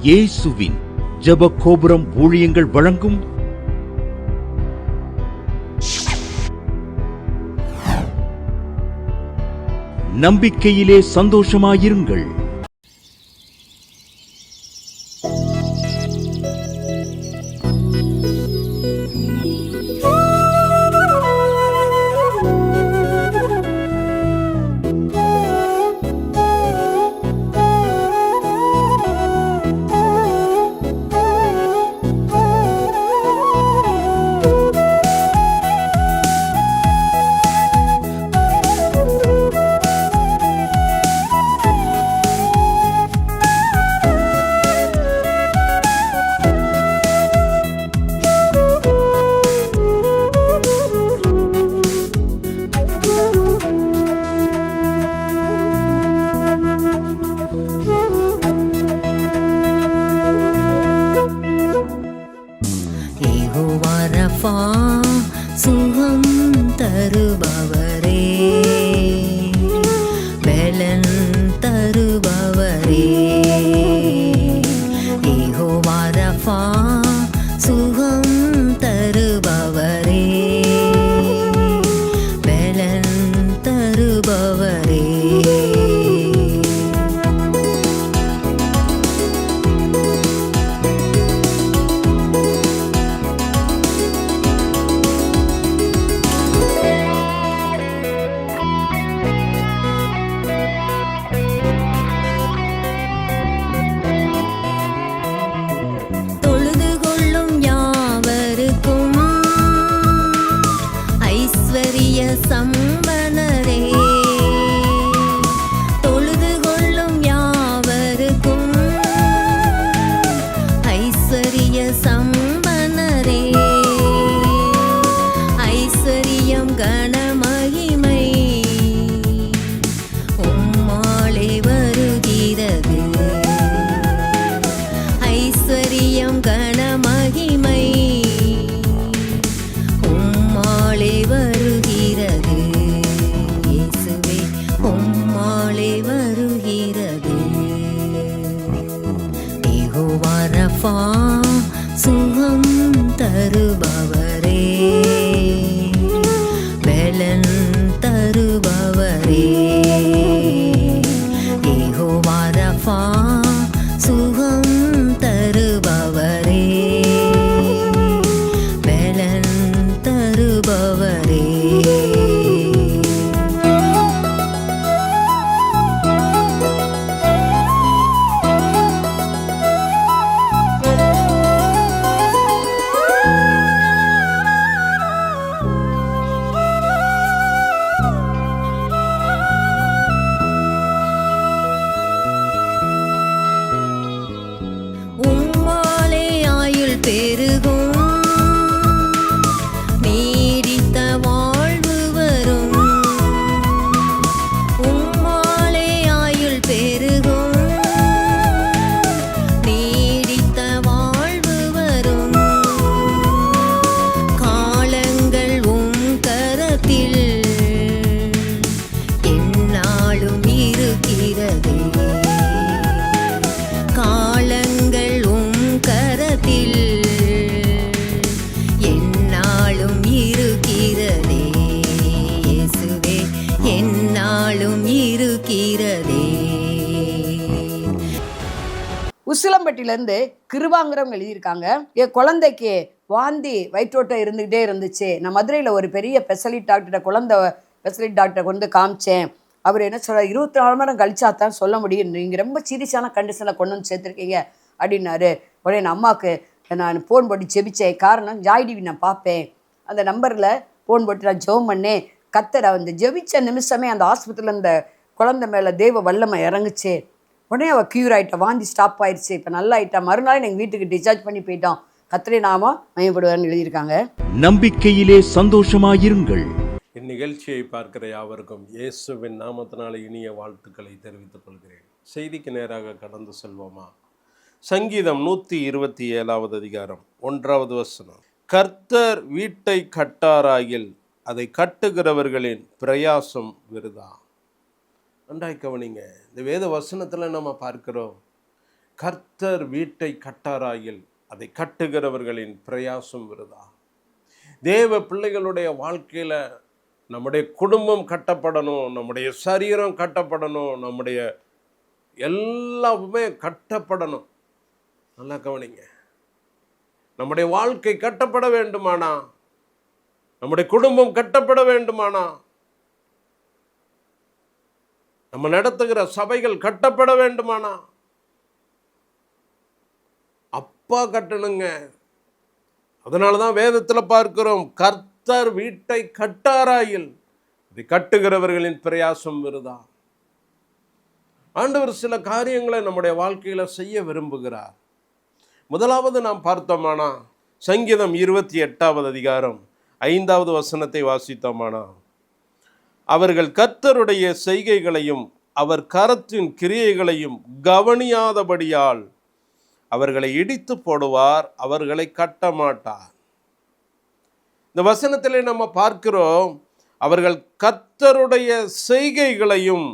இயேசுவின் ஜெப கோபுரம் ஊழியங்கள் வழங்கும் நம்பிக்கையிலே சந்தோஷமாயிருங்கள். சுகம் தருபவரே, பலன் தருபவரே, யெகோவா ரஃபா சுகம் தருபவரே, பலன் தருபவரே. சம்பனரே, தொழுது கொள்ளும் யாவருக்கும் ஐஸ்வரிய சம்பனரே, ஐஸ்வரியம் கனமகிமை உம்மாலே வருகிறது, ஐஸ்வரியம் கனமகிமை உம்மாலே வருகிறது, இயேசுவே உம்மாலே வருகிறது. யெகோவா ரஃபா சுகம் தருபவரே, பலன் தருபவரே, யெகோவா ரஃபா சுகம் தருபவரே, பலன் தருபவரே. உம்மாலே ஆயுள் பெருகும், நீடித்த வாழ்வு வரும், உம்மாலே ஆயுள் பெருகும், நீடித்த வாழ்வு வரும், காலங்கள் உம் கரத்தில் எந்நாளும் இருக்கிறதே, காலங்கள் உம் கரத்தில் எந்நாளும் இருக்கிறதே, இயேசுவே எந்நாளும் இருக்கிறதே. உசிலம்பட்டியிலேருந்து கிருபாங்கிறவங்க எழுதியிருக்காங்க, என் குழந்தைக்கு வாந்தி வயிற்றோட்டம் இருந்துக்கிட்டே இருந்துச்சு. நான் மதுரையில் ஒரு பெரிய ஸ்பெஷலிஸ்ட் டாக்டர்கிட்ட குழந்தை ஸ்பெஷலிஸ்ட் டாக்டரை கொண்டு காமிச்சேன். அவர் என்ன சொல்கிறார், 24 மணி நேரம் கழிச்சா தான் சொல்ல முடியும், நீங்கள் ரொம்ப சீரியஸான கண்டிஷனில் கொண்டு வந்து சேர்த்துருக்கீங்க அப்படின்னாரு. உடனே என் அம்மாவுக்கு நான் ஃபோன் போட்டு ஜெபிச்சேன். காரணம் ஜாய் டிவி நான் பார்ப்பேன், அந்த நம்பரில் ஃபோன் போட்டு நான் ஜெபம் பண்ணேன். கத்தரை வந்து ஜெபிச்ச நிமிஷமே அந்த ஆஸ்பத்திரியில் இந்த குழந்தை மேலே தெய்வ வல்லமை இறங்குச்சு. உடனே அவள் க்யூர் ஆகிட்டா, வாந்தி ஸ்டாப் ஆயிடுச்சு, இப்போ நல்லா ஆகிட்டா. மறுநாள் எங்கள் வீட்டுக்கு டிஸ்சார்ஜ் பண்ணி போயிட்டோம். கத்தரை நாம மயப்படுவார்னு எழுதியிருக்காங்க. நம்பிக்கையிலே சந்தோஷமாயிருங்கள். இந்நிகழ்ச்சியை பார்க்கிற யாவருக்கும் இயேசுவின் நாமத்தினால இனிய வாழ்த்துக்களை தெரிவித்துக் கொள்கிறேன். செய்திக்கு நேராக கடந்து செல்வோமா? சங்கீதம் 127 அதிகாரம் 1வது வசனம். கர்த்தர் வீட்டை கட்டாராயில் அதை கட்டுகிறவர்களின் பிரயாசம் விருதா. நன்றாய் கவனிங்க. இந்த வேத வசனத்தில் நம்ம பார்க்கிறோம், கர்த்தர் வீட்டை கட்டாராயில் அதை கட்டுகிறவர்களின் பிரயாசம் விருதா. தேவ பிள்ளைகளுடைய வாழ்க்கையில நம்முடைய குடும்பம் கட்டப்படணும், நம்முடைய சரீரம் கட்டப்படணும், நம்முடைய எல்லாமே கட்டப்படணும். நல்லா கவனிங்க. நம்முடைய வாழ்க்கை கட்டப்பட வேண்டுமானா, நம்முடைய குடும்பம் கட்டப்பட வேண்டுமானா, நம்ம நடத்துகிற சபைகள் கட்டப்பட வேண்டுமானா, அப்பா கட்டணுங்க. அதனாலதான் வேதத்துல பார்க்கிறோம், கர்த்தர் வீட்டை கட்டாராயில் அதை கட்டுகிறவர்களின் பிரயாசம் விருதா. ஆண்டவர் சில காரியங்களை நம்முடைய வாழ்க்கையில செய்ய விரும்புகிறார். முதலாவது நாம் பார்த்தோமானா, சங்கீதம் 28வது அதிகாரம் 5வது வசனத்தை வாசித்தோமானா, அவர்கள் கர்த்தருடைய செய்கைகளையும் அவர் கரத்தின் கிரியைகளையும் கவனியாதபடியால் அவர்களை இடித்து போடுவார், அவர்களை கட்ட மாட்டார். இந்த வசனத்திலே நம்ம பார்க்கிறோம், அவர்கள் கர்த்தருடைய செய்கைகளையும்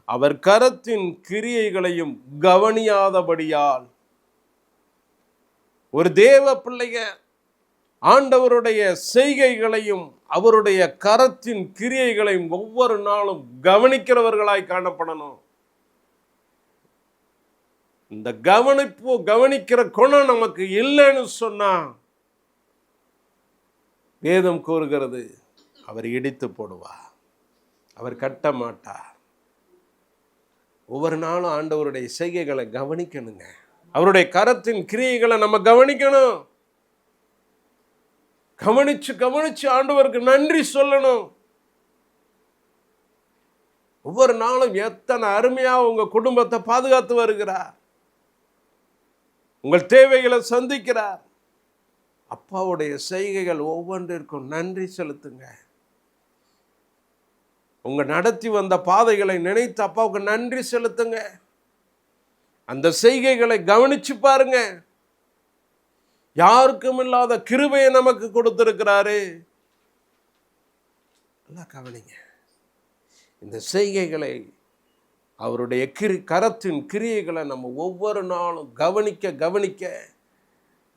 அவர் கரத்தின் கிரியைகளையும் கவனியாதபடியால். ஒரு தேவ பிள்ளைங்க ஆண்டவருடைய செய்கைகளையும் அவருடைய கரத்தின் கிரியைகளையும் ஒவ்வொரு நாளும் கவனிக்கிறவர்களாய் காணப்படணும். இந்த கவனிக்கிற குணம் நமக்கு இல்லைன்னு சொன்னா, வேதம் கூறுகிறது, அவர் இடித்து போடுவார், அவர் கட்ட மாட்டார். ஒவ்வொரு நாளும் ஆண்டவருடைய செய்கைகளை கவனிக்கணுங்க. அவருடைய கரத்தின் கிரியைகளை நம்ம கவனிக்கணும். கவனிச்சு ஆண்டவருக்கு நன்றி சொல்லணும். ஒவ்வொரு நாளும் எத்தனை அருமையா உங்க குடும்பத்தை பாதுகாத்து வருகிறார், உங்கள் தேவைகளை சந்திக்கிறார். அப்பாவுடைய செய்கைகள் ஒவ்வொன்றிற்கும் நன்றி செலுத்துங்க. உங்க நடத்தி வந்த பாதைகளை நினைத்து அப்பாவுக்கு நன்றி செலுத்துங்க. அந்த செய்கைகளை கவனிச்சு பாருங்க. யாருக்கும் இல்லாத கிருபையை நமக்கு கொடுத்திருக்கிறாரு. எல்லாம் கவனிங்க. இந்த செய்கைகளை, அவருடைய கரத்தின் கிரியைகளை நம்ம ஒவ்வொரு நாளும் கவனிக்க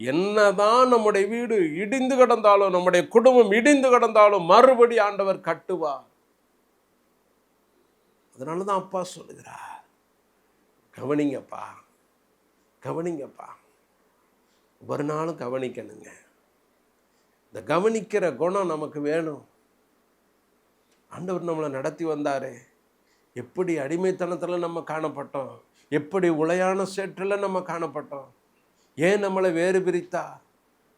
என்னதான் நம்முடைய வீடு இடிந்து கிடந்தாலும், நம்முடைய குடும்பம் இடிந்து கிடந்தாலும் மறுபடி ஆண்டவர் கட்டுவார். அதனாலதான் அப்பா சொல்லுகிறார், கவனிங்கப்பா. ஒரு நாளும் கவனிக்கணுங்க. இந்த கவனிக்கிற குணம் நமக்கு வேணும். ஆண்டவர் நம்மளை நடத்தி வந்தாரே, எப்படி அடிமைத்தனத்தில் நம்ம காணப்பட்டோம், எப்படி உளையான சேற்றில் நம்ம காணப்பட்டோம். ஏன் நம்மளை வேறு பிரித்தா?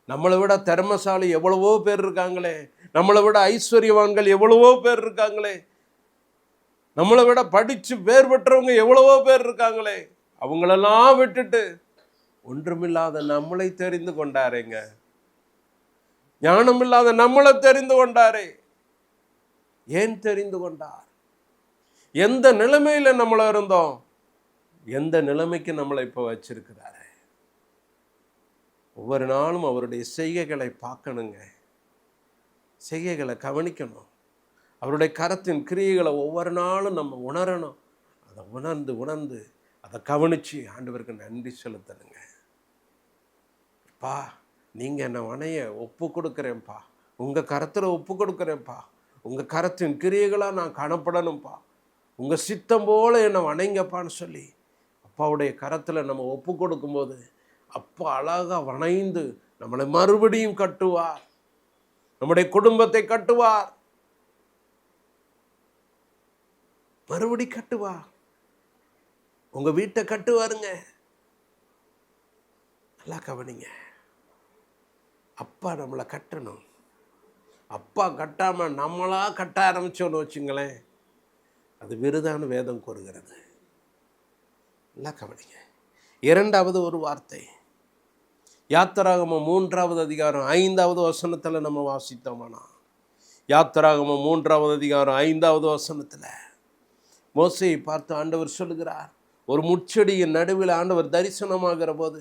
நம்மளை விட திறமசாலி எவ்வளவோ பேர் இருக்காங்களே, நம்மளை விட ஐஸ்வர்யவான்கள் எவ்வளவோ பேர் இருக்காங்களே, நம்மளை விட படித்து பேர் பெற்றவங்க எவ்வளவோ பேர் இருக்காங்களே. அவங்களெல்லாம் விட்டுட்டு ஒன்றுமில்லாத நம்மளை தெரிந்து கொண்டாரேங்க. ஞானமில்லாத நம்மளை தெரிந்து கொண்டாரே. ஏன் தெரிந்து கொண்டார்? எந்த நிலைமையில நம்மள இருந்தோம், எந்த நிலைமைக்கு நம்மளை இப்போ வச்சிருக்கிறாரு. ஒவ்வொரு நாளும் அவருடைய செய்கைகளை பார்க்கணுங்க, செய்கைகளை கவனிக்கணும். அவருடைய கரத்தின் கிரியைகளை ஒவ்வொரு நாளும் நம்ம உணரணும். அதை உணர்ந்து அதை கவனிச்சு ஆண்டவருக்கு நன்றி செலுத்தணுங்க. பா, நீங்க என்ன வணைய ஒப்பு கொடுக்குறேன்ப்பா, உங்க கரத்துல ஒப்பு கொடுக்குறேன்ப்பா, உங்க கரத்தின் கிரியைகளாக நான் காணப்படணும்ப்பா, உங்க சித்தம் போல என்னை வணைங்கப்பான்னு சொல்லி அப்பாவுடைய கரத்துல நம்ம ஒப்பு கொடுக்கும்போது அப்பா அழகா வணைந்து நம்மளை மறுபடியும் கட்டுவார், நம்முடைய குடும்பத்தை கட்டுவார், மறுபடி கட்டுவார், உங்க வீட்டை கட்டுவாருங்க. நல்லா கவனிங்க. அப்பா நம்மளை கட்டணும். அப்பா கட்டாம நம்மளா கட்ட ஆரம்பிச்சோன்னு வச்சுங்களேன், அது விருதான வேதம் கூறுகிறது. நல்லா கவனிங்க. இரண்டாவது ஒரு வார்த்தை, யாத்திராகமம் 3வது அதிகாரம் 5வது வசனத்துல நம்ம வாசித்தோம்னா, யாத்திராகமம் 3வது அதிகாரம் 5வது வசனத்துல மோசேயை பார்த்து ஆண்டவர் சொல்லுகிறார், ஒரு முட்செடியின் நடுவில் ஆண்டவர் தரிசனமாகிற போது,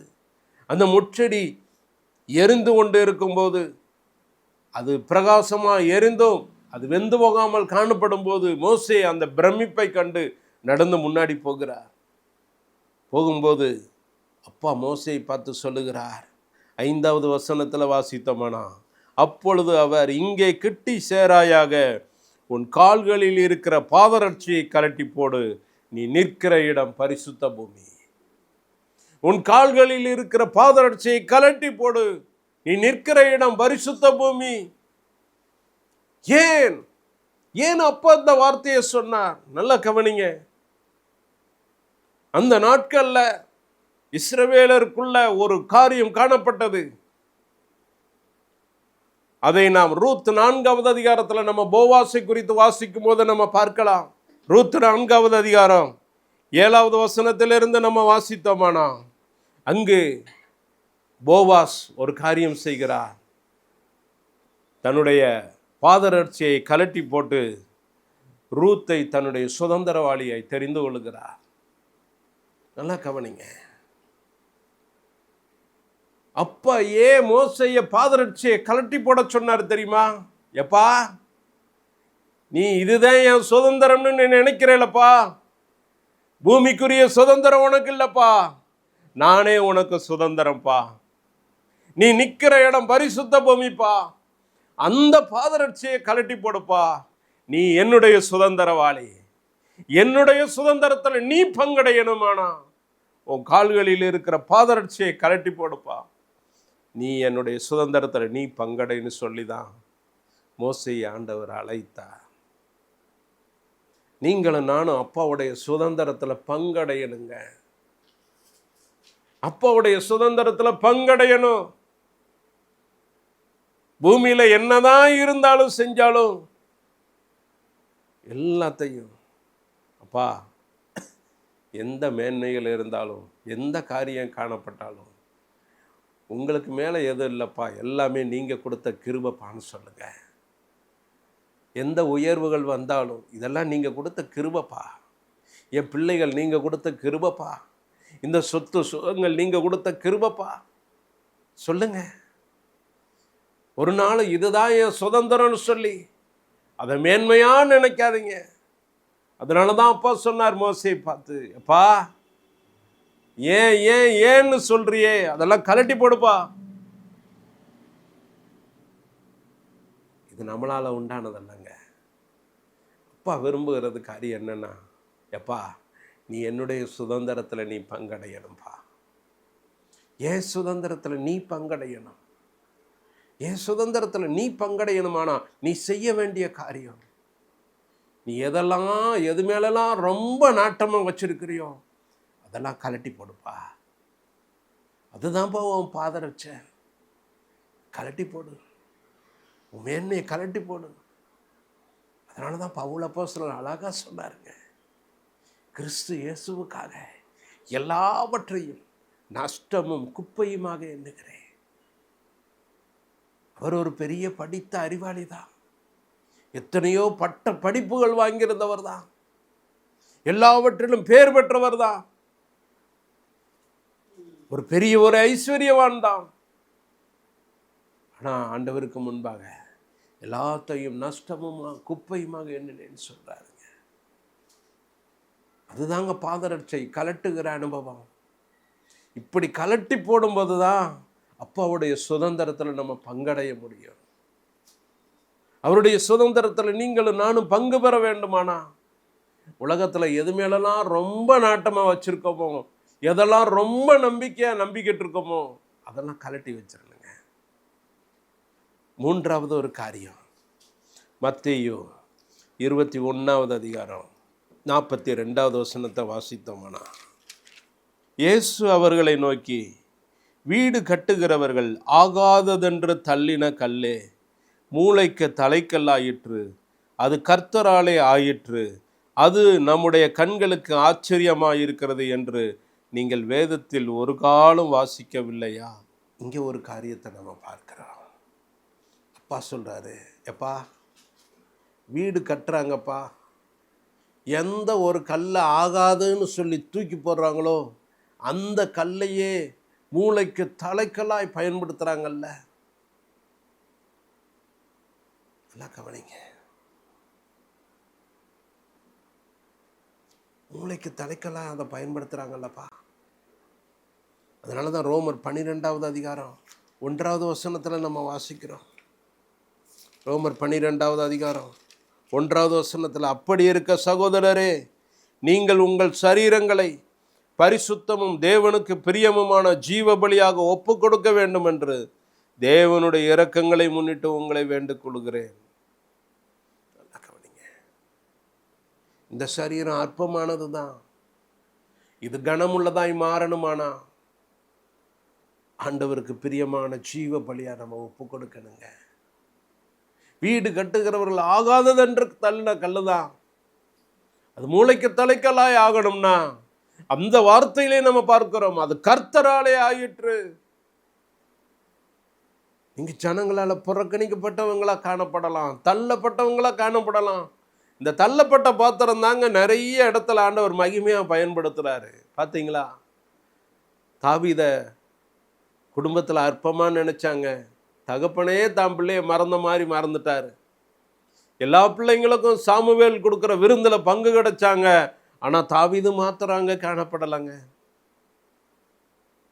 அந்த முட்செடி எரிந்து கொண்டு இருக்கும்போது, அது பிரகாசமாக எரிந்தும் அது வெந்து போகாமல் காணப்படும் போது மோசே அந்த பிரமிப்பை கண்டு நடந்து முன்னாடி போகும்போது அப்பா மோசேயை பார்த்து சொல்லுகிறார், 5வது வசனத்தில் வாசித்தோமானா, அப்பொழுது அவர், இங்கே கிட்டி சேராயாக, உன் கால்களில் இருக்கிற பாதரட்சியை கலட்டி போடு, நீ நிற்கிற இடம் பரிசுத்த பூமி. உன் கால்களில் இருக்கிற பாதரட்சியை கலட்டி போடு, நீ நிற்கிற இடம் பரிசுத்த பூமி. ஏன் ஏன் அப்பா இந்த வார்த்தையை சொன்னார்? நல்லா கவனிங்க. அந்த நாட்கள்ல இஸ்ரவேலருக்குள்ள ஒரு காரியம் காணப்பட்டது. அதை நாம் ரூத் 4வது அதிகாரத்தில் நம்ம போவாசை குறித்து வாசிக்கும் போது நம்ம பார்க்கலாம். ரூத் 4வது அதிகாரம் 7வது வசனத்திலிருந்து நம்ம வாசித்தோமானா, அங்கு போவாஸ் ஒரு காரியம் செய்கிறார். தன்னுடைய பாதரட்சியை கலட்டி போட்டு ரூத்தை தன்னுடைய சுதந்திரவாளியை தெரிந்து கொள்கிறார். நல்லா கவனிங்க. அப்பா ஏன் மோசைய பாதரட்சியை கலட்டி போட சொன்னார் தெரியுமா? எப்பா, நீ இதுதான் என் சுதந்திரம்னு நீ நினைக்கிறேலப்பா, பூமிக்குரிய சுதந்திரம் உனக்கு இல்லப்பா, நானே உனக்கு சுதந்திரம்ப்பா. நீ நிற்கிற இடம் பரிசுத்த பூமிப்பா, அந்த பாதரட்சியை கலட்டி போடுப்பா, நீ என்னுடைய சுதந்திரவாளி, என்னுடைய சுதந்திரத்தில் நீ பங்கடையணுமானா உன் கால்களில் இருக்கிற பாதரட்சியை கலட்டி போடுப்பா, நீ என்னுடைய சுதந்திரத்தில் நீ பங்கடைன்னு சொல்லிதான் மோசேயை ஆண்டவர் அழைத்தார். நீங்களும் நானும் அப்பாவுடைய சுதந்திரத்தில் பங்கடையணுங்க. அப்பாவுடைய சுதந்திரத்தில் பங்கடையணும். பூமியில என்னதான் இருந்தாலும் செஞ்சாலும் எல்லாத்தையும் அப்பா, எந்த மேன்மைகள் இருந்தாலும் எந்த காரியம் காணப்பட்டாலும் உங்களுக்கு மேலே எதுவும் இல்லைப்பா, எல்லாமே நீங்கள் கொடுத்த கிருபைப்பான்னு சொல்லுங்க. எந்த உயர்வுகள் வந்தாலும் இதெல்லாம் நீங்கள் கொடுத்த கிருபைப்பா, என் பிள்ளைகள் நீங்கள் கொடுத்த கிருபைப்பா, இந்த சொத்து சுகங்கள் நீங்கள் கொடுத்த கிருபைப்பா சொல்லுங்க. ஒரு நாள் இதுதான் என் சுதந்திரம்னு சொல்லி அதை மேன்மையா நினைக்காதீங்க. அதனால தான் அப்பா சொன்னார் மோசேயை பார்த்து, அப்பா ஏன் ஏன் ஏன்னு சொல்றியே, அதெல்லாம் கலட்டி போடுப்பா. இது நம்மளால உண்டானதல்லங்க. அப்பா விரும்புகிறது காரியம் என்னன்னா, எப்பா நீ என்னுடைய சுதந்திரத்தில் நீ பங்கடையணும்பா, என் சுதந்திரத்தில் நீ பங்கடையணும். என் சுதந்திரத்தில் நீ பங்கடையணுமானா நீ செய்ய வேண்டிய காரியம், நீ எது மேலெல்லாம் ரொம்ப நாட்டமாக வச்சிருக்கிறியோ அதெல்லாம் கலட்டி போடுப்பா. அதுதான்ப்பா உன் பாதரட்சை, கலட்டி போடு, உன் மேன்மையை கலட்டி போடு. அதனால தான் பவுல் அப்போஸ்தலர் அழகாக சொன்னாருங்க, கிறிஸ்து இயேசுவுக்காக எல்லாவற்றையும் நஷ்டமும் குப்பையுமாக எண்ணுகிறேன். அவர் ஒரு பெரிய படித்த அறிவாளி தான், எத்தனையோ பட்ட படிப்புகள் வாங்கியிருந்தவர் தான், எல்லாவற்றிலும் பேர் பெற்றவர் தான், ஒரு பெரிய ஒரு ஐஸ்வர்யவான் தான். ஆனால் ஆண்டவருக்கு முன்பாக எல்லாத்தையும் நஷ்டமும் குப்பையுமாக எண்ணினேன்னு சொல்றாருங்க. அதுதாங்க பாதரட்சை கலட்டுகிற அனுபவம். இப்படி கலட்டி போடும்போது தான் அப்பாவுடைய சுதந்திரத்தில் நம்ம பங்கடைய முடியும். அவருடைய சுதந்திரத்தில் நீங்களும் நானும் பங்கு பெற வேண்டுமானா உலகத்தில் எது மேலெல்லாம் ரொம்ப நாட்டமாக வச்சுருக்கோமோ, எதெல்லாம் ரொம்ப நம்பிக்கிட்டு இருக்கோமோ அதெல்லாம் கலட்டி வச்சிடணுங்க. 3வது ஒரு காரியம், மத்தேயு 21வது அதிகாரம் 42வது வசனத்தை வாசித்தோம்னா, இயேசு அவர்களை நோக்கி, வீடு கட்டுகிறவர்கள் ஆகாததென்று தள்ளின கல்லே மூளைக்கு தலைக்கல்லாயிற்று, அது கர்த்தராலே ஆயிற்று, அது நம்முடைய கண்களுக்கு ஆச்சரியமாயிருக்கிறது என்று நீங்கள் வேதத்தில் ஒரு காலம் வாசிக்கவில்லையா? இங்கே ஒரு காரியத்தை நம்ம பார்க்கிறோம். அப்பா சொல்றாரு, எப்பா வீடு கட்டுறாங்கப்பா, எந்த ஒரு கல்லை ஆகாதுன்னு சொல்லி தூக்கி போடுறாங்களோ அந்த கல்லையே மூளைக்கு தலைக்கல்லாய் பயன்படுத்துறாங்கல்ல. கவனிங்க, மூளைக்கு தலைக்கெல்லாம் அதை பயன்படுத்துறாங்கல்லப்பா. அதனால தான் ரோமர் 12வது அதிகாரம் 1வது வசனத்தில் நம்ம வாசிக்கிறோம். ரோமர் 12வது அதிகாரம் 1வது வசனத்தில், அப்படி இருக்க சகோதரரே, நீங்கள் உங்கள் சரீரங்களை பரிசுத்தமும் தேவனுக்கு பிரியமுமான ஜீவ பலியாக ஒப்பு கொடுக்க வேண்டும் என்று தேவனுடைய இரக்கங்களை முன்னிட்டு உங்களை வேண்டிக் கொள்கிறேன். இந்த சரீரம் அற்பமானது தான். இது கனமுள்ளதாய் மாறணுமானா ஆண்டவருக்கு பிரியமான ஜீவ பலியா நம்ம ஒப்பு கொடுக்கணுங்க. வீடு கட்டுகிறவர்கள் ஆகாதது என்று தள்ளின கல்லுதான். அது மூளைக்கு தலைக்கல்லாய் ஆகணும்னா அந்த வார்த்தையிலே நம்ம பார்க்கிறோம், அது கர்த்தராலே ஆயிற்று. நீங்க ஜனங்களால புறக்கணிக்கப்பட்டவங்களா காணப்படலாம், தள்ளப்பட்டவங்களா காணப்படலாம். இந்த தள்ளப்பட்ட பாத்திரம் தாங்க நிறைய இடத்துல ஆண்டவர் மகிமையா பயன்படுத்துறாரு. பார்த்தீங்களா? தாவீத குடும்பத்தில் அற்பமா நினைச்சாங்க. தகப்பனே தான் பிள்ளைய மறந்த மாதிரி மறந்துட்டாரு. எல்லா பிள்ளைங்களுக்கும் சாமுவேல் கொடுக்குற விருந்துல பங்கு கிடைச்சாங்க. ஆனா தாவீது மாத்திராங்க காணப்படலைங்க.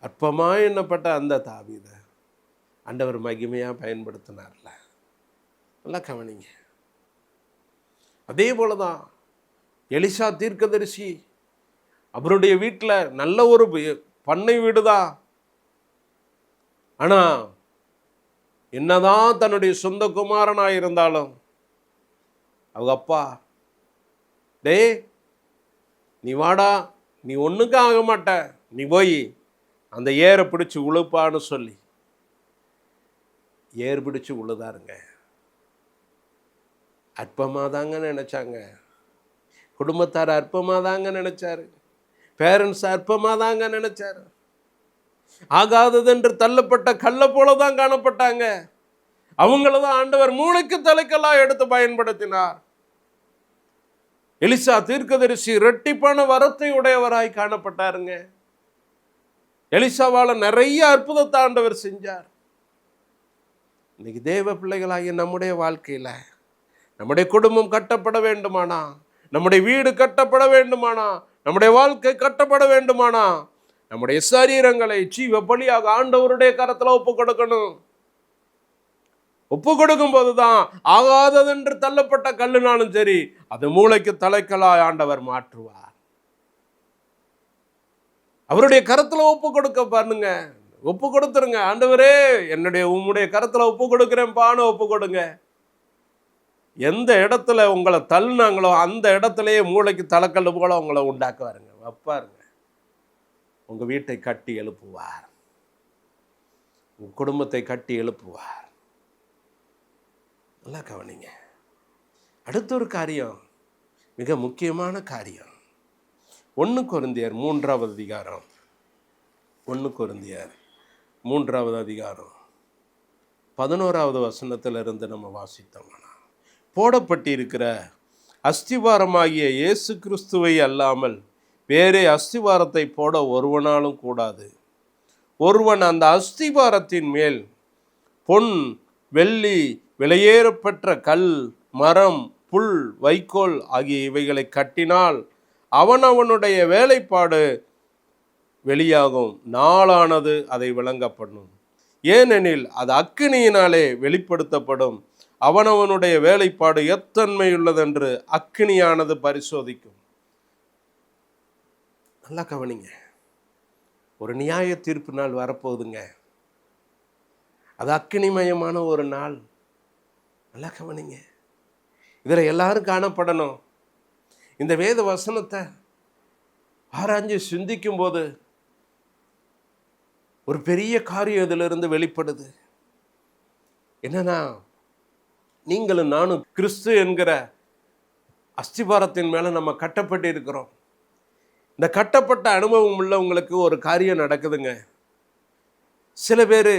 அற்பமா எண்ணப்பட்ட அந்த தாவீத ஆண்டவர் மகிமையா பயன்படுத்தினார்ல. நல்லா கவனிங்க. அதே போலதான் எலிசா தீர்க்கதரிசி, அவருடைய வீட்டில் நல்ல ஒரு பண்ணை வீடுதான். ஆனா என்னதான் தன்னுடைய சொந்த குமாரனாக இருந்தாலும் அவங்க அப்பா, டே நீ வாடா, நீ ஒன்றுக்கும் ஆக மாட்ட, நீ போய் அந்த ஏரை பிடிச்சி உழுப்பான்னு சொல்லி ஏர் பிடிச்சி உழுதாருங்க. அற்பமாக தாங்க நினைச்சாங்க. குடும்பத்தார் அற்பமாக தாங்க நினைச்சாரு. பேரண்ட்ஸ் அற்பமாக தாங்க நினைச்சாரு. ஆகாதது என்று தள்ளப்பட்ட கல்லை போல தான் காணப்பட்டாங்க. அவங்களதான் ஆண்டவர் மூளைக்கு தலைக்கெல்லாம் எடுத்து பயன்படுத்தினார். எலிசா தீர்க்கதரிசி இரட்டிப்பான வரத்தை உடையவராய் காணப்பட்டாருங்க. எலிசாவால நிறைய அற்புதத்தை ஆண்டவர் செஞ்சார். இன்னைக்கு தேவ பிள்ளைகளாகிய நம்முடைய வாழ்க்கையில நம்முடைய குடும்பம் கட்டப்பட வேண்டுமானா, நம்முடைய வீடு கட்டப்பட வேண்டுமானா, நம்முடைய வாழ்க்கை கட்டப்பட வேண்டுமானா, நம்முடைய சரீரங்களை ஜீவ பலியாக ஆண்டவருடைய கரத்துல ஒப்பு கொடுக்கணும். ஒப்பு கொடுக்கும் போதுதான் ஆகாததென்று தள்ளப்பட்ட கல்லுனாலும் சரி, அது மூளைக்கு தலைக்கலாய் ஆண்டவர் மாற்றுவார். அவருடைய கரத்துல ஒப்பு கொடுக்க பாருங்க. ஒப்பு கொடுத்துருங்க. ஆண்டவரே, உம்முடைய கரத்துல ஒப்பு கொடுக்கிறேன் பான்னு ஒப்பு கொடுங்க. எந்த இடத்துல உங்களை தள்ளினாங்களோ அந்த இடத்துலயே மூளைக்கு தலைக்கல்லு போல உங்களை உண்டாக்குவாருங்க, வைப்பாருங்க. உங்க வீட்டை கட்டி எழுப்புவார், உங்க குடும்பத்தை கட்டி எழுப்புவார். நல்லா கவனிங்க. அடுத்த ஒரு காரியம், மிக முக்கியமான காரியம். 1 கொரிந்தியர் 3வது அதிகாரம், 1 கொரிந்தியர் 3வது அதிகாரம் 11வது வசனத்திலிருந்து நம்ம வாசித்தோம்னா, போடப்பட்டிருக்கிற அஸ்திவாரமாகிய இயேசு கிறிஸ்துவை அல்லாமல் வேறே அஸ்திவாரத்தை போட ஒருவனாலும் கூடாது. ஒருவன் அந்த அஸ்திவாரத்தின் மேல் பொன், வெள்ளி, விலையேறப்பெற்ற கல், மரம், புல், வைக்கோல் ஆகிய இவைகளை கட்டினால் அவனவனுடைய வேலைப்பாடு வெளியாகும். நாளானது அதை விளங்க பண்ணும். ஏனெனில் அது அக்கினியினாலே வெளிப்படுத்தப்படும். அவனவனுடைய வேலைப்பாடு எத்தன்மையுள்ளதென்று அக்கினியானது பரிசோதிக்கும். நல்லா கவனிங்க. ஒரு நியாய தீர்ப்பு நாள் வரப்போகுதுங்க. அது அக்கினிமயமான ஒரு நாள். நல்லா கவனிங்க. இதில் எல்லாரும் காணப்படணும். இந்த வேத வசனத்தை ஆராய்ஞ்சு சிந்திக்கும் போது ஒரு பெரிய காரியம் இதிலிருந்து வெளிப்படுது. என்னன்னா, நீங்களும் நானும் கிறிஸ்து என்கிற அஸ்திபாரத்தின் மேல நம்ம கட்டப்பட்டு இருக்கிறோம். இந்த கட்டப்பட்ட அனுபவம் உள்ளவங்களுக்கு ஒரு காரியம் நடக்குதுங்க. சில பேர்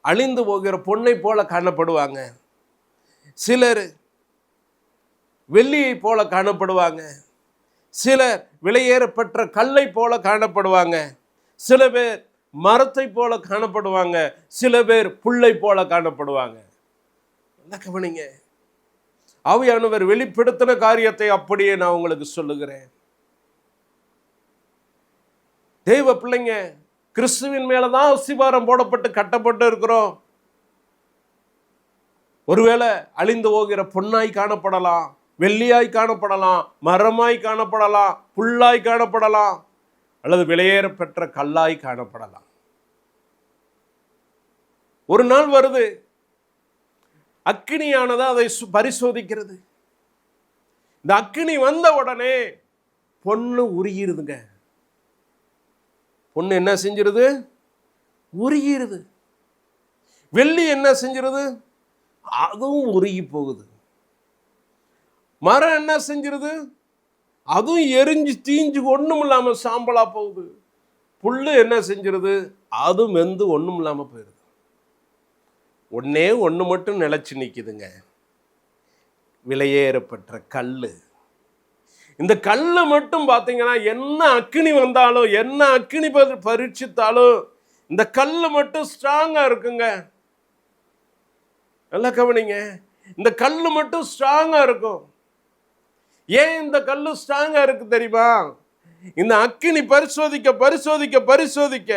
அழிந்து போகிற பொன்னை போல காணப்படுவாங்க, சிலர் வெள்ளியை போல காணப்படுவாங்க, சிலர் விலையேறப்பெற்ற கல்லை போல காணப்படுவாங்க, சில பேர் மரத்தை போல காணப்படுவாங்க, சில பேர் புல்லை போல காணப்படுவாங்க. என்ன கவனிங்க. ஆவியானவர் வெளிப்படுத்தின காரியத்தை அப்படியே நான் உங்களுக்கு சொல்லுகிறேன். தெய்வ பிள்ளைங்க, கிறிஸ்துவின் மேலதான் அஸ்திபாரம் போடப்பட்டு கட்டப்பட்டு இருக்கிறோம். ஒருவேளை அழிந்து போகிற பொன்னாய் காணப்படலாம், வெள்ளியாய் காணப்படலாம், மரமாய் காணப்படலாம், புல்லாய் காணப்படலாம், அல்லது விலையேற பெற்ற கல்லாய் காணப்படலாம். ஒரு நாள் வருது, அக்கினியானது அதை பரிசோதிக்கிறது. இந்த அக்கினி வந்த உடனே பொண்ணு உருகிருதுங்க. பொண்ணு என்ன செஞ்சிருது? உருகிருது. வெள்ளி என்ன செஞ்சிருது? அதுவும் உருகி போகுது. மரம் என்ன செஞ்சிருது? அதுவும் எரிஞ்சு தீஞ்சு ஒண்ணும் இல்லாம சாம்பலா போகுது. புல்லு என்ன செஞ்சிருது? அதுவும் வெந்து ஒண்ணும் இல்லாம போயிருது. ஒண்ணு மட்டும் நிலைச்சு நிக்குதுங்க, விலையேறப்பட்ட கல்லு. இந்த கல்லு மட்டும் பார்த்தீங்கன்னா, என்ன அக்கினி வந்தாலும், என்ன அக்கினி பரீட்சித்தாலும், இந்த கல்லு மட்டும் ஸ்ட்ராங்கா இருக்குங்க. நல்லா கவனிங்க, இந்த கல்லு மட்டும் ஸ்ட்ராங்கா இருக்கும். ஏன் இந்த கல்லு ஸ்ட்ராங்கா இருக்கு தெரியுமா? இந்த அக்கினி பரிசோதிக்க பரிசோதிக்க பரிசோதிக்க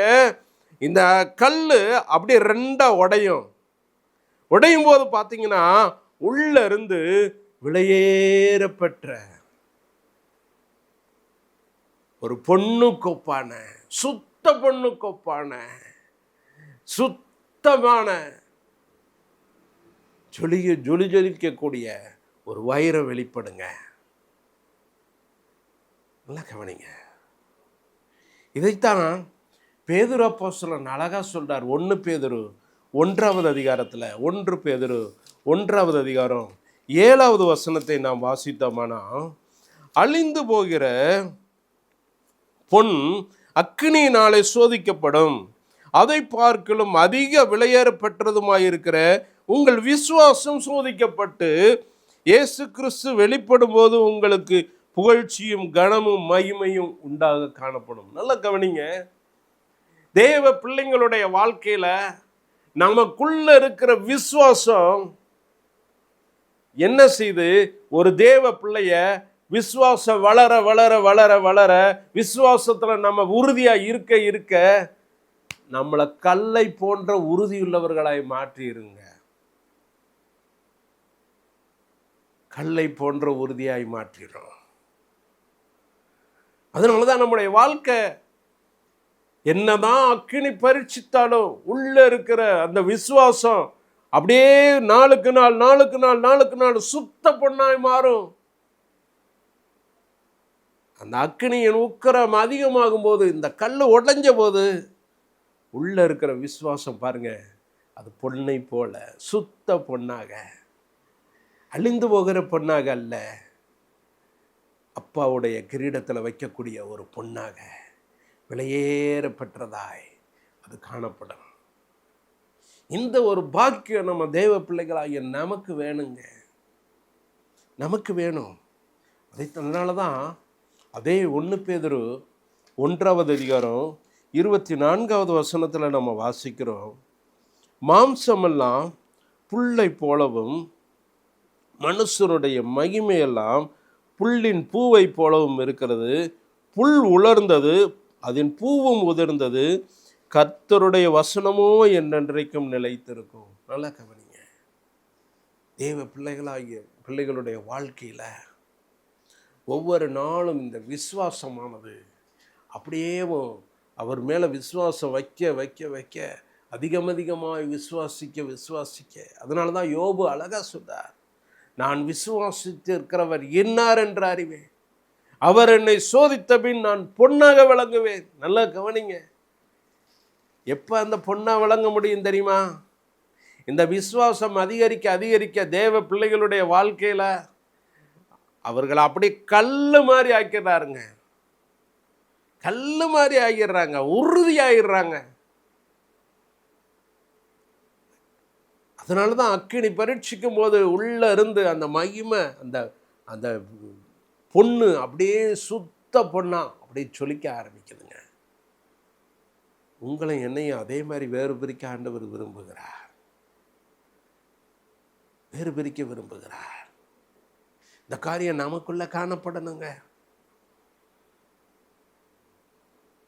இந்த கல்லு அப்படியே ரெண்டா உடையும். உடையும் போது பார்த்தீங்கன்னா, உள்ள இருந்து விலையேறப்பெற்ற ஒரு பொண்ணு கொப்பான, சுத்த பொண்ணு கொப்பான, சுத்தமான ஜொலி ஜொலிக்கக்கூடிய ஒரு வைரம் வெளிப்படுங்க. நல்லா கவனிங்க. இதைத்தான் பேதுரு அப்போஸ்தலன் அழகா சொல்றார். 1 பேதுரு 1வது அதிகாரத்தில், 1 பேதுரு 1வது அதிகாரம் 7வது வசனத்தை நாம் வாசித்தோமானா, அழிந்து போகிற பொன் அக்கினியினாலே சோதிக்கப்படும், அதை பார்க்கலும் அதிக விலையேற பெற்றதுமாயிருக்கிற உங்கள் விசுவாசம் சோதிக்கப்பட்டு இயேசு கிறிஸ்து வெளிப்படும் போது உங்களுக்கு புகழ்ச்சியும் கனமும் மகிமையும் உண்டாக காணப்படும். நல்லா கவனிங்க, தேவ பிள்ளைங்களுடைய வாழ்க்கையில நமக்குள்ள இருக்கிற விசுவாசம் என்ன செய்து ஒரு தேவ பிள்ளைய விசுவாசம் வளர வளர வளர வளர விசுவாசத்துல நம்ம உறுதியா இருக்க இருக்க நம்மளை கல்லை போன்ற உறுதியுள்ளவர்களாய் மாற்றிருங்க. கல்லை போன்ற உறுதியாய் மாற்றிடும். அதனாலதான் நம்முடைய வாழ்க்கை என்னதான் அக்கினி பரீட்சித்தாலும் உள்ள இருக்கிற அந்த விசுவாசம் அப்படியே நாளுக்கு நாள் நாளுக்கு நாள் நாளுக்கு நாள் சுத்த பொண்ணாய் மாறும். அந்த அக்கினியின் உக்கிரம் அதிகமாகும் போது, இந்த கல் உடைஞ்ச போது உள்ள இருக்கிற விசுவாசம் பாருங்க, அது பொன்னை போல சுத்த பொன்னாக, அழிந்து போகிற பொன்னாக அல்ல, அப்பாவுடைய கிரீடத்தில் வைக்கக்கூடிய ஒரு பொன்னாக, விலையேற பெற்றதாய் அது காணப்படும். இந்த ஒரு பாக்கியம் நம்ம தேவ பிள்ளைகளாகிய நமக்கு வேணுங்க, நமக்கு வேணும். அதனால தான் அதே 1 பேதுரு 1வது அதிகாரம் 24வது வசனத்தில் நம்ம வாசிக்கிறோம், மாம்சமெல்லாம் புல்லை போலவும் மனுஷனுடைய மகிமையெல்லாம் புல்லின் பூவை போலவும் இருக்கிறது, புல் உலர்ந்தது அதன் பூவும் உதிர்ந்தது, கர்த்தருடைய வசனமோ என்றென்றைக்கும் நிலைத்திருக்கும். நல்லா கவனிங்க, தேவ பிள்ளைகளாகிய பிள்ளைகளுடைய வாழ்க்கையில ஒவ்வொரு நாளும் இந்த விசுவாசமானது அப்படியே அவர் மேலே விசுவாசம் வைக்க வைக்க வைக்க அதிகமாக விசுவாசிக்க விசுவாசிக்க, அதனால தான் யோபு அழகா சொல்றார், நான் விசுவாசித்து இருக்கிறவர் என்னார் என்று அறிவேன், அவர் என்னை சோதித்த பின் நான் பொன்னாக விளங்குவேன். நல்லா கவனிங்க, எப்போ அந்த பொண்ணா விளங்க முடியும் தெரியுமா? இந்த விசுவாசம் அதிகரிக்க அதிகரிக்க தேவ பிள்ளைகளுடைய வாழ்க்கையில அவர்களை அப்படி கல்லு மாதிரி ஆக்கிடுறாருங்க, கல்லு மாதிரி ஆகிடுறாங்க, உறுதியாகிடுறாங்க. அதனால தான் அக்கினி பரீட்சிக்கும் போது உள்ள இருந்து அந்த மகிமை, அந்த அந்த பொண்ணு அப்படியே சுத்த பொண்ணா அப்படியே சொல்லிக்க ஆரம்பிக்குதுங்க. உங்களை என்னையும் அதே மாதிரி வேறு பிரிக்க ஆண்டவர் விரும்புகிறார், வேறு பிரிக்க விரும்புகிறார். இந்த காரியம் நமக்குள்ள காணப்படணுங்க.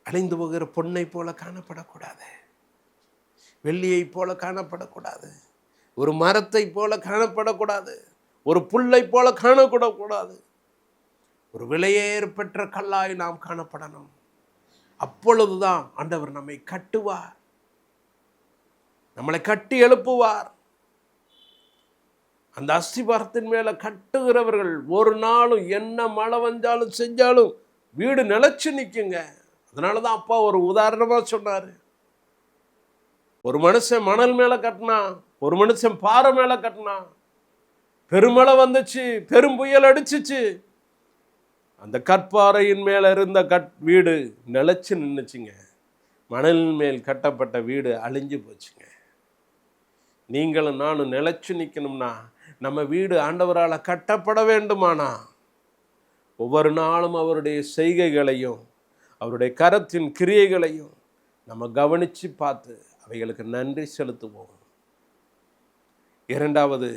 அழிந்து போகிற பொன்னை போல காணப்படக்கூடாது, வெள்ளியை போல காணப்படக்கூடாது, ஒரு மரத்தை போல காணப்படக்கூடாது, ஒரு புல்லை போல காணக்கூடக்கூடாது. ஒரு விலையேறப்பெற்ற கல்லாய் நாம் காணப்படணும். அப்பொழுதுதான் ஆண்டவர் நம்மை கட்டுவார், நம்மளை கட்டி எழுப்புவார். அந்த அஸ்திபாரத்தின் மேல கட்டுகிறவர்கள் ஒரு நாளும் என்ன மழை வந்தாலும் செஞ்சாலும் வீடு நிலைச்சு நிற்குங்க. அதனாலதான் அப்பா ஒரு உதாரணமா சொன்னாரு. ஒரு மனுஷன் மணல் மேல கட்டினா, ஒரு மனுஷன் பாறை மேல கட்டினா, பெருமழை வந்துச்சு, பெரும் புயல் அடிச்சிச்சு, அந்த கற்பாறையின் மேல இருந்த வீடு நிலைச்சு நின்றுச்சுங்க. மணலின் மேல் கட்டப்பட்ட வீடு அழிஞ்சு போச்சுங்க. நீங்களும் நானும் நிலைச்சு நிற்கணும்னா நம்ம வீடு ஆண்டவரால் கட்டப்பட வேண்டுமானா ஒவ்வொரு நாளும் அவருடைய செய்கைகளையும் அவருடைய கரத்தின் கிரியைகளையும் நம்ம கவனித்து பார்த்து அவைகளுக்கு நன்றி செலுத்துவோம். இரண்டாவது,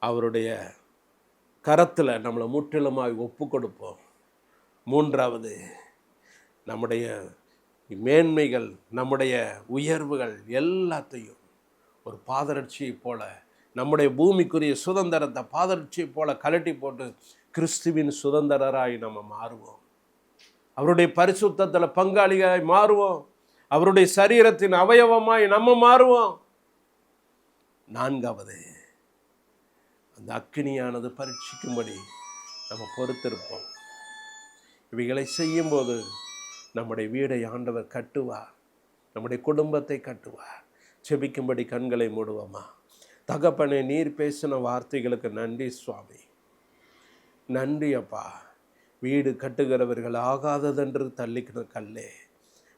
அவருடைய கரத்தில் நம்மளை முற்றிலுமாய் ஒப்பு கொடுப்போம். மூன்றாவது, நம்முடைய மேன்மைகள், நம்முடைய உயர்வுகள் எல்லாத்தையும் ஒரு பாதரட்சியை போல, நம்முடைய பூமிக்குரிய சுதந்திரத்தை பாதரட்சியை போல கலட்டி போட்டு கிறிஸ்துவின் சுதந்திரராய் நம்ம மாறுவோம். அவருடைய பரிசுத்தத்தில் பங்காளியாய் மாறுவோம். அவருடைய சரீரத்தின் அவயவமாய் நம்ம மாறுவோம். நான்காவது, அந்த அக்கினியானது பரீட்சிக்கும்படி நம்ம பொறுத்திருப்போம். இவைகளை செய்யும்போது நம்முடைய வீடை ஆண்டவர் கட்டுவார், நம்முடைய குடும்பத்தை கட்டுவார். செபிக்கும்படி கண்களை மூடுவோமா? தகப்பனே, நீர் பேசின வார்த்தைகளுக்கு நன்றி சுவாமி. நன்றி அப்பா. வீடு கட்டுகிறவர்கள் ஆகாததென்று தள்ளிக்கிற கல்லே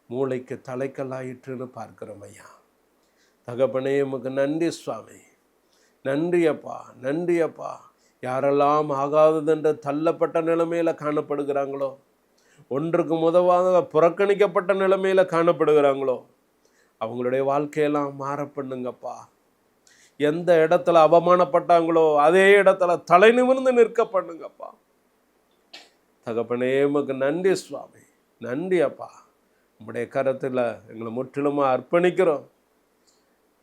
மூளைக்கு தலைக்கல்லாயிற்றுன்னு பார்க்கிறோம் ஐயா. தகப்பனே, உமக்கு நன்றி சுவாமி. நன்றி அப்பா, நன்றி அப்பா. யாரெல்லாம் ஆகாததென்று தள்ளப்பட்ட நிலைமையில் காணப்படுகிறாங்களோ, ஒன்றுக்கு உதவாத புறக்கணிக்கப்பட்ட நிலைமையில் காணப்படுகிறாங்களோ, அவங்களுடைய வாழ்க்கையெல்லாம் மாற பண்ணுங்கப்பா. எந்த இடத்துல அவமானப்பட்டாங்களோ அதே இடத்துல தலை நிமிர்ந்து நிற்க பண்ணுங்கப்பா. தகப்பனே, உமக்கு நன்றி சுவாமி. நன்றி அப்பா. உம்முடைய கரத்தில் எங்களை முற்றிலுமாக அர்ப்பணிக்கிறோம்.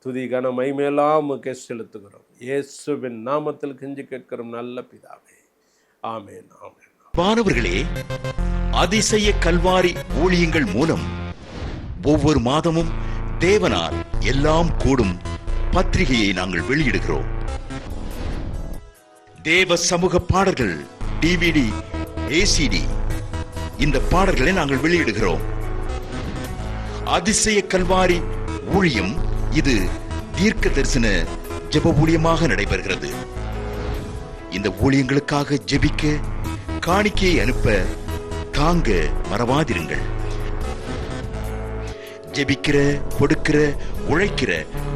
துதி கன மகிமையெல்லாம் உமக்கே செலுத்துகிறோம். இயேசுவின் நாமத்தில் கெஞ்சி கேட்கிறோம் நல்ல பிதாவே. ஆமென், ஆமென். மாணவர்களே, அதிசய கல்வாரி ஊழியங்கள் மூலம் ஒவ்வொரு மாதமும் தேவனால் எல்லாம் கூடும் பத்திரிகையை நாங்கள் வெளியிடுகிறோம். தேவ சமூக பாடல்கள் DVD, ACD இந்த பாடல்களை நாங்கள் வெளியிடுகிறோம். அதிசய கல்வாரி ஊழியம் இது தீர்க்க தரிசன ஜெப ஊழியமாக நடைபெறுகிறது. இந்த ஊழியங்களுக்காக ஜெபிக்க, காணிக்கையை அனுப்ப தாங்க மறவாதிருங்கள். ஜெபிக்கிற, கொடுக்கிற, உழைக்கிற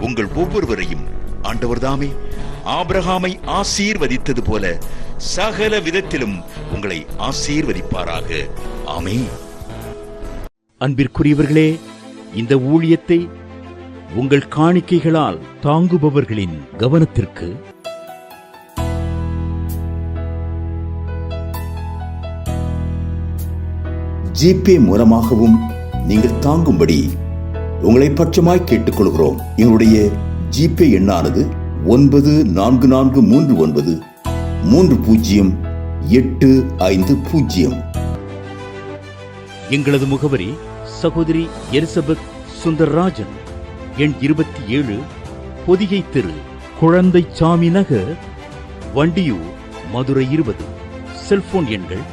உங்கள் ஒவ்வொருவரையும் ஆண்டவர் தாமே ஆபிரகாமை ஆசீர்வதித்தது போல சகல விதத்திலும் உங்களை ஆசீர்வதிப்பாராக. ஆமென். அன்பிற்குரியவர்களே, இந்த ஊழியத்தை உங்கள் காணிக்கைகளால் தாங்குபவர்களின் கவனத்திற்கு ஜிபே மூலமாகவும் நீங்கள் தாங்கும்படி உங்களை பட்சமாய் கேட்டுக்கொள்கிறோம். எங்களுடைய ஜிபே எண்ணானது 9439308550. எங்களது முகவரி சகோதரி எலிசபெத் சுந்தர்ராஜன், எண் 27, பொதிகை தெரு, குழந்தை சாமி நகர், வண்டியூர், மதுரை 20. செல்போன் எண்கள்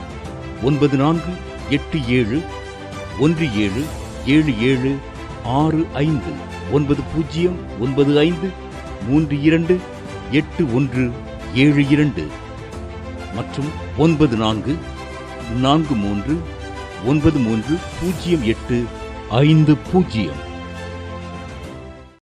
9484177765 9095328172 மற்றும் 9443930850.